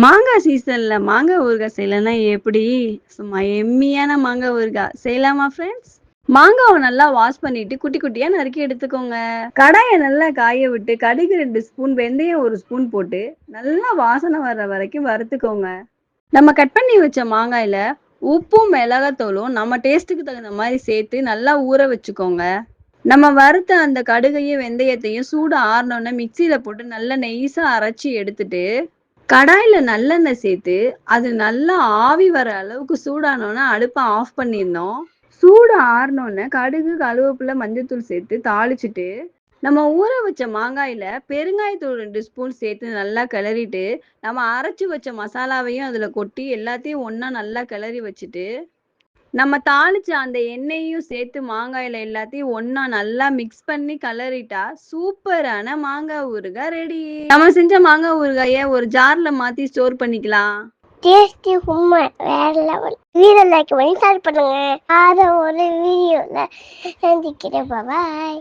மாங்காய் சீசன்ல மாங்காய் ஊறுகாய் செய்யலன்னா எப்படி? சும்மா எம்மியான மாங்காய் ஊறுகாய் செய்யலாமா ஃப்ரெண்ட்ஸ்? மாங்காவ நல்லா வாஷ் பண்ணிட்டு குட்டி குட்டியா நறுக்கி எடுத்துக்கோங்க. கடாய நல்லா காய விட்டு கடுகு 2 ஸ்பூன், வெந்தயம் 1 ஸ்பூன் போட்டு நல்லா வாசனை வர்ற வரைக்கும் வறுத்துக்கோங்க. நம்ம கட் பண்ணி வச்ச மாங்காயில உப்பும், மிளகாத்தூளும் நம்ம டேஸ்ட்டுக்கு தகுந்த மாரி சேர்த்து நல்லா ஊற வச்சுக்கோங்க. நம்ம வறுத்த அந்த கடுகையும், வெந்தயத்தையும் சூடு ஆறுனோனே மிக்ஸியில போட்டு நல்லா நைஸா அரைச்சு எடுத்துட்டு கடாயில நல்லெண்ணெய் சேர்த்து, அது நல்லா ஆவி வர அளவுக்கு சூடானோனே அடுப்ப ஆஃப் பண்ணிடணும். சூடு ஆறுனோனே கடுகு, கருவேப்பிலை, மஞ்சள்தூள் சேர்த்து தாளிச்சுட்டு, நம்ம ஊற வச்ச மாங்காயில பெருங்காயத்தூள் 2 ஸ்பூன் சேர்த்து நல்லா கிளறிட்டு, நம்ம அரைச்சு வச்ச மசாலாவையும் அதுல கொட்டி எல்லாத்தையும் ஒண்ணா நல்லா கிளறி வச்சுட்டு, நம்ம தாளிச்ச அந்த எண்ணெயையும் சேர்த்து மாங்காயில எல்லாத்தையும் ஒண்ணா நல்லா மிக்ஸ் பண்ணி கலரிட்டா சூப்பரான மாங்காய் ஊறுகாய் ரெடி. நம்ம செஞ்ச மாங்காய் ஊறுகாய ஒரு ஜார்ல மாத்தி ஸ்டோர் பண்ணிக்கலாம். டேஸ்டி உண்மை வேற லெவல். வீடியோ லைக் பண்ணி ஷேர் பண்ணுங்க. ஒரு வீடியோல சந்திக்கிறேன். பாய்.